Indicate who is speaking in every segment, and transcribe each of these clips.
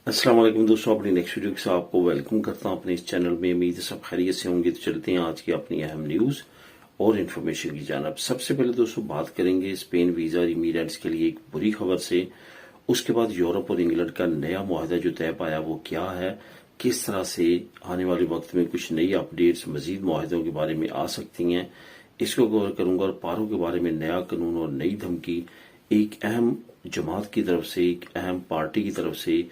Speaker 1: अस्सलाम वालेकुम दोस्तों, अपनी नेक्स्ट वीडियो के साथ आपको वेलकम करता हूं अपने इस चैनल में। उम्मीद है सब खैरियत से होंगे। तो चलते हैं आज की अपनी अहम न्यूज और इन्फॉर्मेशन की जानब। सबसे पहले दोस्तों बात करेंगे स्पेन वीजा इमिग्रेंट्स के लिए एक बुरी खबर से। उसके बाद यूरोप और इंग्लैंड का नया मुआहदा जो तय पाया वो क्या है, किस तरह से आने वाले वक्त में कुछ नई अपडेट्स मजीद मुआहदों के बारे में आ सकती हैं, इसको कवर करूंगा। और पारों के बारे में नया कानून और नई धमकी एक अहम जमात की तरफ से, एक अहम पार्टी की तरफ से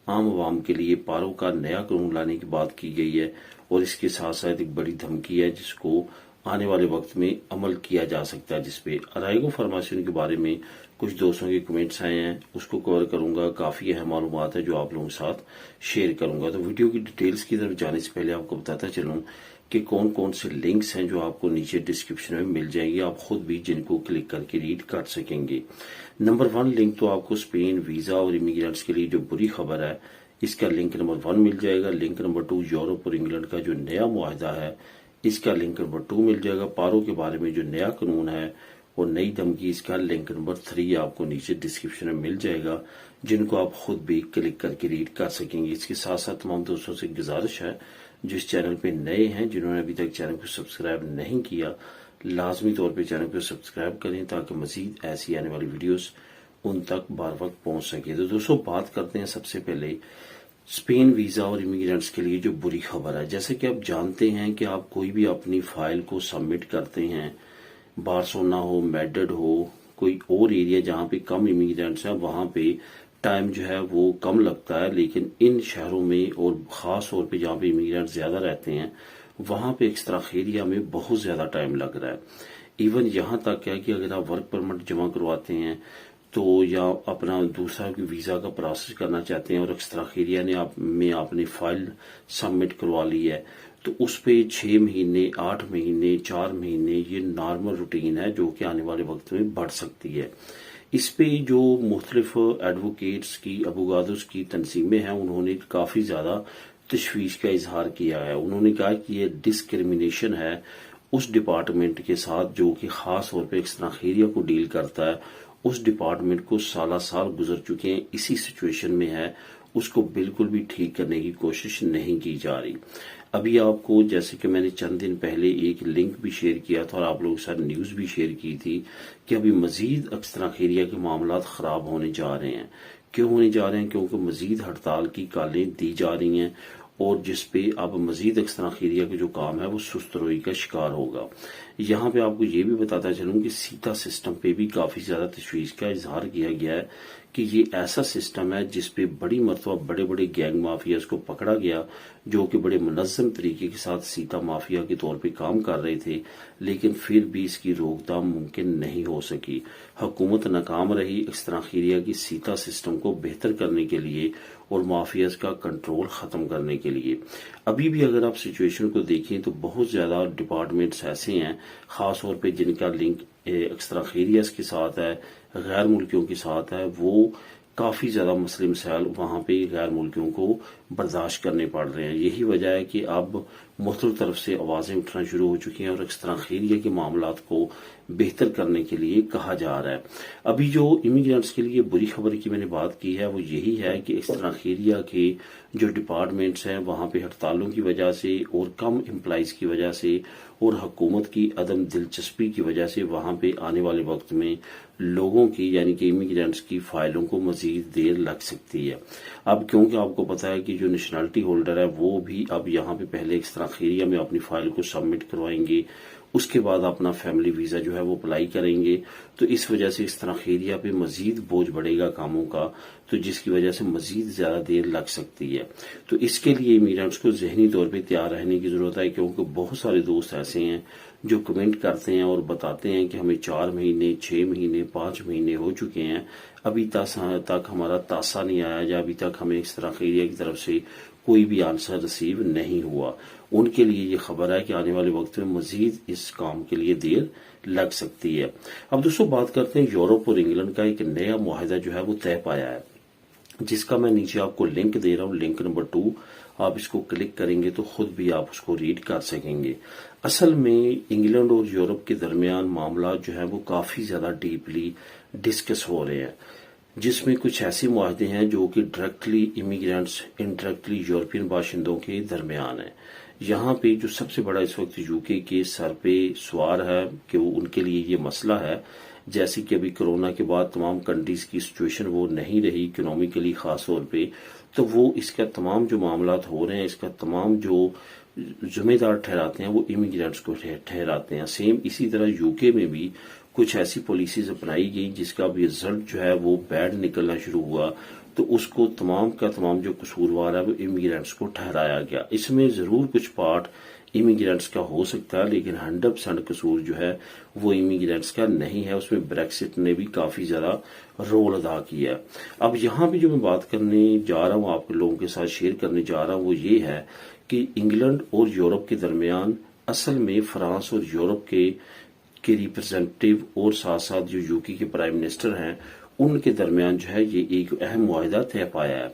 Speaker 1: आम आवाम के लिए पारों का नया कानून लाने की बात की गई है। और इसके साथ साथ एक बड़ी धमकी है जिसको आने वाले वक्त में अमल किया जा सकता है, जिसपे अराइगो फार्मास्यूटिकल के बारे में कुछ दोस्तों के कमेंट्स आए हैं, उसको कवर करूंगा। काफी अहम मालूमात है जो आप लोगों के साथ शेयर करूंगा। तो वीडियो की डिटेल्स की तरफ जाने से पहले आपको बताता चलूं कि कौन कौन से लिंक्स हैं जो आपको नीचे डिस्क्रिप्शन में मिल जाएंगे, आप खुद भी जिनको क्लिक करके रीड कर सकेंगे। नंबर 1 लिंक तो आपको स्पेन वीजा और इमिग्रेंट्स के लिए जो बुरी खबर है इसका लिंक नंबर 1 मिल जाएगा। लिंक नंबर 2 यूरोप और इंग्लैंड का जो नया मुआहदा है इसका लिंक नंबर 2 मिल जाएगा। पारों के बारे में जो नया कानून है और नई धमकी, इसका लिंक नंबर 3 आपको नीचे डिस्क्रिप्शन में मिल जाएगा, जिनको आप खुद भी क्लिक करके रीड कर सकेंगे। इसके साथ साथ तमाम दोस्तों से गुजारिश है जो इस चैनल पे नए हैं, जिन्होंने अभी तक चैनल को सब्सक्राइब नहीं किया, लाजमी तौर पे चैनल को सब्सक्राइब करें ताकि मजीद ऐसी आने वाली वीडियोस उन तक बार वक्त पहुंच सके। तो दोस्तों बात करते हैं सबसे पहले स्पेन वीजा और इमिग्रेंट्स के लिए जो बुरी खबर है। जैसे कि आप जानते हैं कि आप कोई भी अपनी फाइल को सबमिट करते हैं, बार्सिलोना हो, मैड्रिड हो, कोई और एरिया जहां पे कम इमिग्रेंट्स हैं, वहां पे टाइम जो है वो कम लगता है। लेकिन इन शहरों में और खास तौर पे जहां पे इमिग्रेंट ज्यादा रहते हैं वहां पे एक्स्ट्रा एरिया में बहुत ज्यादा टाइम लग रहा है। इवन यहां तक है कि अगर आप वर्क परमिट जमा करवाते हैं तो या अपना दूसरा वीजा का प्रोसेस करना चाहते हैं और एक्स्ट्रा एरिया में आपने फाइल सबमिट करवा ली है तो उस पे 6 महीने, 8 महीने, 4 महीने ये नॉर्मल रूटीन है जो कि आने वाले वक्त में बढ़ सकती है। इस पे जो मुख्तलिफ एडवोकेट्स की, अबुगादोस की तंजीमें हैं, उन्होंने काफी ज्यादा तशवीश का इजहार किया है। उन्होंने कहा कि ये डिस्क्रिमिनेशन है उस डिपार्टमेंट के साथ जो कि खास तौर पर एक्स्ट्रा एरिया को डील करता है। उस डिपार्टमेंट को साल गुजर चुके हैं, इसी सिचुएशन में है, उसको बिल्कुल भी ठीक करने की कोशिश नहीं की जा रही। अभी आपको जैसे कि मैंने चंद दिन पहले एक लिंक भी शेयर किया था और आप लोगों के साथ न्यूज भी शेयर की थी कि अभी मजीद एक्स्ट्रा एरिया के मामला खराब होने जा रहे हैं। क्यों होने जा रहे हैं? क्योंकि मजीद हड़ताल की कालें दी जा रही हैं और जिसपे अब मजीद एक्स्ट्रा एरिया का जो काम है वो सुस्त रोई का शिकार होगा। यहाँ पे आपको ये भी बताता चलूं कि सीता सिस्टम पे भी काफी ज्यादा तशवीश का इजहार किया गया है कि ये ऐसा सिस्टम है जिसपे बड़ी मरतबा बड़े बड़े गैंग माफियाज को पकड़ा गया जो कि बड़े मुनज़्ज़म तरीके के साथ सीता माफिया के तौर पे काम कर रहे थे, लेकिन फिर भी इसकी रोकथाम मुमकिन नहीं हो सकी। हुकूमत नाकाम रही एक्स्ट्रा एरिया की सीता सिस्टम को बेहतर करने के लिए और माफियाज का कंट्रोल खत्म करने के लिए। अभी भी अगर आप सिचुएशन को देखें तो बहुत ज्यादा डिपार्टमेंट्स ऐसे हैं खास तौर पे जिनका लिंक एक्स्ट्रा एरियाज के साथ है, गैर मुल्कियों के साथ है, वो काफी ज्यादा मसले मसाइल वहां पे गैर मुल्कियों को बर्दाश्त करने पड़ रहे हैं। यही वजह है कि अब मुख्तलिफ तरफ से आवाजें उठना शुरू हो चुकी हैं और एक्स्ट्रा एरिया के मामलात को बेहतर करने के लिए कहा जा रहा है। अभी जो इमिग्रेंट्स के लिए बुरी खबर की मैंने बात की है वो यही है कि एक्स्ट्रा एरिया के जो डिपार्टमेंट्स हैं वहां पे हड़तालों की वजह से और कम एम्प्लॉइज की वजह से और हुकूमत की अदम दिलचस्पी की वजह से वहां पे आने वाले वक्त में लोगों की यानी कि इमिग्रेंट्स की फाइलों को मजीद देर लग सकती है। अब क्योंकि आपको पता है कि जो नेशनलिटी होल्डर है वो भी अब यहाँ पे पहले एक्स्ट्रा एरिया में अपनी फाइल को सबमिट करवाएंगे, उसके बाद अपना फैमिली वीजा जो है वो अप्लाई करेंगे। तो इस वजह से इस तरह एरिया पे मजीद बोझ बढ़ेगा कामों का, तो जिसकी वजह से मजीद ज्यादा देर लग सकती है। तो इसके लिए इमिग्रेंट्स को जहनी तौर पे तैयार रहने की जरूरत है, क्योंकि बहुत सारे दोस्त ऐसे हैं जो कमेंट करते हैं और बताते हैं कि हमें 4 महीने, 6 महीने, 5 महीने हो चुके हैं, अभी तक हमारा तासा नहीं आया या अभी तक हमें इस तरह एरिया की तरफ से कोई भी आंसर रिसीव नहीं हुआ। उनके लिए ये खबर है कि आने वाले वक्त में मजीद इस काम के लिए देर लग सकती है। अब दोस्तों बात करते हैं यूरोप और इंग्लैंड का एक नया मुआहदा जो है वो तय पाया है, जिसका मैं नीचे आपको लिंक दे रहा हूं, लिंक नंबर 2। आप इसको क्लिक करेंगे तो खुद भी आप उसको रीड कर सकेंगे। असल में इंग्लैंड और यूरोप के दरमियान मामला जो है वो काफी ज्यादा डीपली डिस्कस हो रहे हैं। جس میں کچھ ایسے معاہدے ہیں جو کہ ڈائریکٹلی امیگرینٹس انڈائریکٹلی یورپین باشندوں کے درمیان ہیں۔ یہاں پہ جو سب سے بڑا اس وقت یو کے سر پہ سوار ہے کہ وہ ان کے لیے یہ مسئلہ ہے، جیسے کہ ابھی کرونا کے بعد تمام کنٹریز کی سچویشن وہ نہیں رہی اکنامیکلی خاص طور پہ، تو وہ اس کا تمام جو معاملات ہو رہے ہیں اس کا تمام جو ذمہ دار ٹھہراتے ہیں وہ امیگرینٹس کو ٹھہراتے ہیں۔ سیم اسی طرح یو کے میں بھی کچھ ایسی پالیسیز اپنائی گئی جس کا بھی رزلٹ جو ہے وہ بیڈ نکلنا شروع ہوا، تو اس کو تمام کا تمام جو قصوروار ہے وہ امیگرینٹس کو ٹھہرایا گیا۔ اس میں ضرور کچھ پارٹ امیگرینٹس کا ہو سکتا ہے، لیکن 100% قصور جو ہے وہ امیگرینٹس کا نہیں ہے۔ اس میں بریکسٹ نے بھی کافی زیادہ رول ادا کیا ہے۔ اب یہاں بھی جو میں بات کرنے جا رہا ہوں، آپ لوگوں کے ساتھ شیئر کرنے جا رہا ہوں، وہ یہ ہے کہ انگلینڈ اور یورپ کے درمیان اصل میں فرانس اور یورپ کے ریپرزینٹیو اور ساتھ ساتھ جو یو کے پرائم منسٹر ہیں ان کے درمیان جو ہے یہ ایک اہم معاہدہ طے پایا ہے۔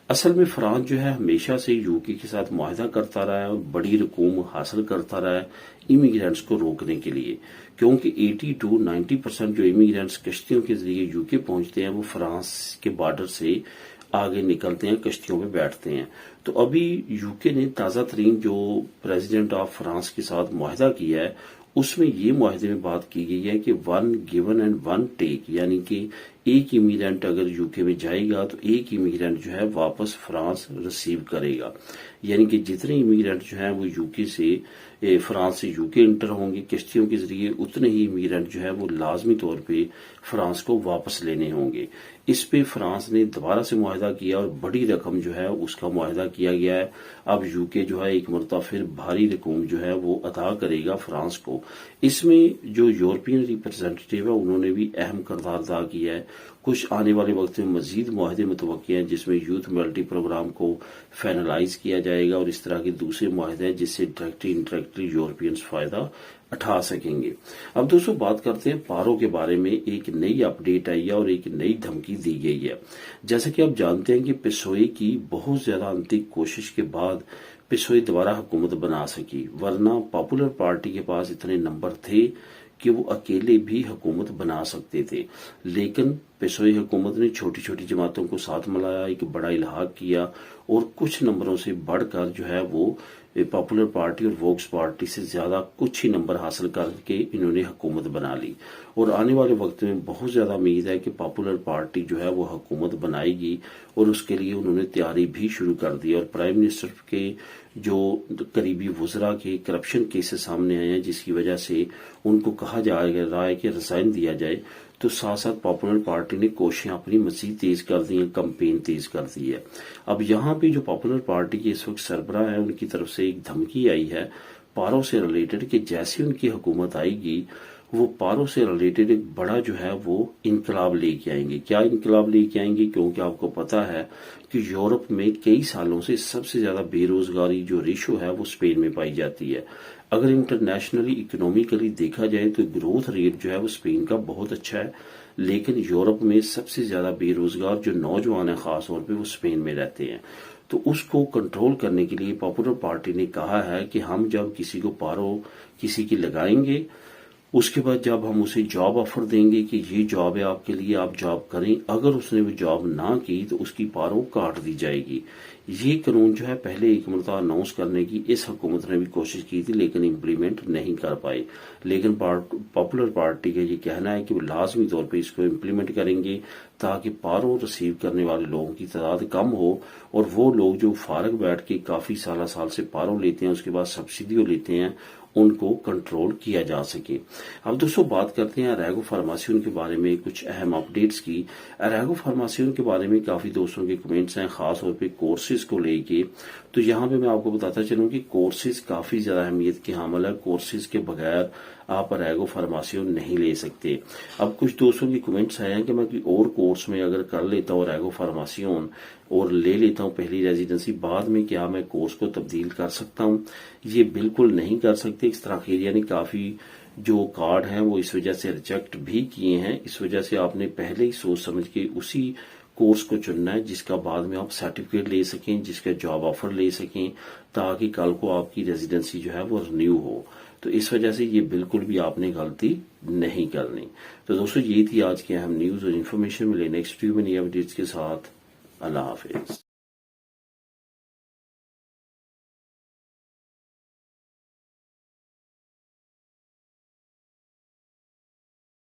Speaker 1: اصل میں فرانس جو ہے ہمیشہ سے یو کے ساتھ معاہدہ کرتا رہا ہے اور بڑی رقوم حاصل کرتا رہا ہے امیگرینٹس کو روکنے کے لیے، کیونکہ 80 to 90% جو امیگرینٹس کشتیوں کے ذریعے یو کے پہنچتے ہیں وہ فرانس کے بارڈر سے آگے نکلتے ہیں، کشتیوں پہ بیٹھتے ہیں۔ تو ابھی یو کے نے تازہ ترین جو پریزیڈنٹ آف فرانس کے ساتھ معاہدہ کیا ہے اس میں یہ معاہدے میں بات کی گئی ہے کہ 1 given and 1 take، یعنی کہ ایک امیگرینٹ اگر یو کے میں جائے گا تو ایک امیگرینٹ جو ہے واپس فرانس ریسیو کرے گا، یعنی کہ جتنے امیگرینٹ جو ہیں وہ یو کے سے فرانس سے یو کے انٹر ہوں گے کشتیوں کے ذریعے، اتنے ہی امیگرینٹ جو ہے وہ لازمی طور پہ فرانس کو واپس لینے ہوں گے۔ اس پہ فرانس نے دوبارہ سے معاہدہ کیا اور بڑی رقم جو ہے اس کا معاہدہ کیا گیا ہے۔ اب یو کے جو ہے ایک مرتبہ پھر بھاری رقم جو ہے وہ ادا کرے گا فرانس کو۔ اس میں جو یورپین ریپرزینٹیو ہے انہوں نے بھی اہم کردار ادا کیا ہے۔ کچھ آنے والے وقت میں مزید معاہدے متوقع ہیں جس میں یوتھ موبلٹی پروگرام کو فائنلائز کیا جائے گا اور اس طرح کے دوسرے معاہدے ہیں جس سے ڈائریکٹلی انڈائریکٹلی یورپینز فائدہ اٹھا سکیں گے۔ اب دوستو بات کرتے ہیں پارو کے بارے میں۔ ایک نئی اپ ڈیٹ آئی ہے اور ایک نئی دھمکی دی گئی ہے۔ جیسا کہ آپ جانتے ہیں کہ پیسوئی کی بہت زیادہ انتھی کوشش کے بعد پیسوئی دوبارہ حکومت بنا سکی، ورنہ پاپولر پارٹی کے پاس اتنے نمبر تھے کہ وہ اکیلے بھی حکومت بنا سکتے تھے، لیکن پیسوئی حکومت نے چھوٹی چھوٹی جماعتوں کو ساتھ ملایا، ایک بڑا الحاق کیا اور کچھ نمبروں سے بڑھ کر جو ہے وہ پاپولر پارٹی اور ووکس پارٹی سے زیادہ کچھ ہی نمبر حاصل کر کے انہوں نے حکومت بنا لی، اور آنے والے وقت میں بہت زیادہ امید ہے کہ پاپولر پارٹی جو ہے وہ حکومت بنائے گی، اور اس کے لیے انہوں نے تیاری بھی شروع کر دی۔ اور پرائم منسٹر کے جو قریبی وزراء کے کرپشن کیسز سامنے آئے ہیں جس کی وجہ سے ان کو کہا جا رہا ہے کہ ریزائن دیا جائے، تو ساتھ ساتھ پاپولر پارٹی نے کوششیں اپنی مزید تیز کر دی ہیں، کمپین تیز کر دی ہے۔ اب یہاں پہ جو پاپولر پارٹی کے اس وقت سربراہ ہیں ان کی طرف سے ایک دھمکی آئی ہے پارو سے ریلیٹڈ کہ جیسے ان کی حکومت آئے گی وہ پارو سے ریلیٹڈ ایک بڑا جو ہے وہ انقلاب لے کے آئیں گے۔ کیا انقلاب لے کے آئیں گے؟ کیونکہ آپ کو پتا ہے کہ یورپ میں کئی سالوں سے سب سے زیادہ بے روزگاری جو ریشو ہے وہ اسپین میں پائی جاتی ہے۔ اگر انٹرنیشنلی اکنامیکلی دیکھا جائے تو گروتھ ریٹ جو ہے وہ اسپین کا بہت اچھا ہے، لیکن یورپ میں سب سے زیادہ بے روزگار جو نوجوان ہیں خاص طور پہ وہ اسپین میں رہتے ہیں۔ تو اس کو کنٹرول کرنے کے لیے پاپولر پارٹی نے کہا ہے کہ ہم جب کسی کو پارو کسی کی لگائیں گے، اس کے بعد جب ہم اسے جاب آفر دیں گے کہ یہ جاب ہے آپ کے لیے، آپ جاب کریں، اگر اس نے وہ جاب نہ کی تو اس کی پارو کاٹ دی جائے گی۔ یہ قانون جو ہے پہلے ایک مرتبہ اناؤنس کرنے کی اس حکومت نے بھی کوشش کی تھی لیکن امپلیمنٹ نہیں کر پائے، لیکن پاپولر پارٹی کا یہ کہنا ہے کہ وہ لازمی طور پہ اس کو امپلیمنٹ کریں گے تاکہ پارو ریسیو کرنے والے لوگوں کی تعداد کم ہو، اور وہ لوگ جو فارغ بیٹھ کے کافی سال سے پارو لیتے ہیں اس کے بعد سبسڈیوں لیتے ہیں ان کو کنٹرول کیا جا سکے۔ اب دوستوں بات کرتے ہیں اریگو فارماسیون کے بارے میں کچھ اہم اپ ڈیٹس کی۔ اریگو فارماسیون کے بارے میں کافی دوستوں کے کمنٹس ہیں خاص طور پہ کورسز کو لے کے، تو یہاں پہ میں آپ کو بتاتا چلوں کہ کورسز کافی زیادہ اہمیت کے حامل ہے۔ کورسز کے بغیر آپ اریگو فارماسیون نہیں لے سکتے۔ اب کچھ دوستوں کے کمنٹس آئے ہیں کہ میں کوئی اور کورس میں اگر کر لیتا ہوں اریگو فارماسیون اور لے لیتا ہوں پہلی ریزیڈنسی، بعد میں کیا میں کورس کو تبدیل کر سکتا ہوں؟ یہ بالکل نہیں کر سکتے۔ اس طرح خیریہ نے کافی جو کارڈ ہیں وہ اس وجہ سے ریجیکٹ بھی کیے ہیں، اس وجہ سے آپ نے پہلے ہی سوچ سمجھ کے اسی کورس کو چننا ہے جس کا بعد میں آپ سرٹیفکیٹ لے سکیں، جس کا جاب آفر لے سکیں، تاکہ کل کو آپ کی ریزیڈنسی جو ہے وہ رینیو ہو۔ تو اس وجہ سے یہ بالکل بھی آپ نے غلطی نہیں کرنی. تو دوستو یہ تھی آج کی اہم نیوز اور انفارمیشن. ملے نیکسٹ ویڈیو میں نئی اپڈیٹس کے ساتھ. اللہ حافظ.